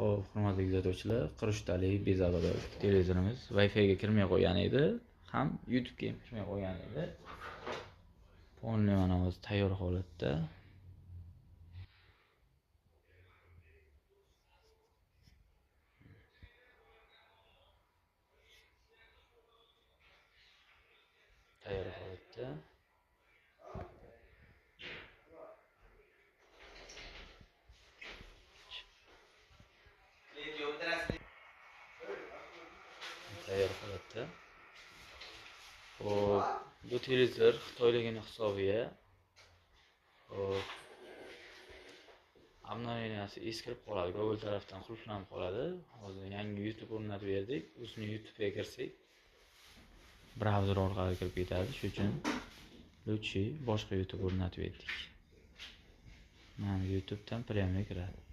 Hop, hurmatli kuzatuvchilar, qirushtali bezavoli televizorimiz Wi-Fi ga kirmay qo'ygan edi, ham YouTube ga ham kirmay qo'ygan edi. Polni mana hozir tayyor holatda. Tayyor holatda. Tayyor holatda. Hop, bu televizor Xitoyligini hisobiga. Hop. Obnovleniyasi eskirib qoladi, Google tarafdan qulflanib qoladi. Hozir yangi YouTube o'rnatib berdik. O'zini YouTube'ga kirsak, brauzer orqali kirib ketadi. Shuning uchun Luchi boshqa YouTube o'rnatib berdik. Mana YouTube'dan premga kiradi.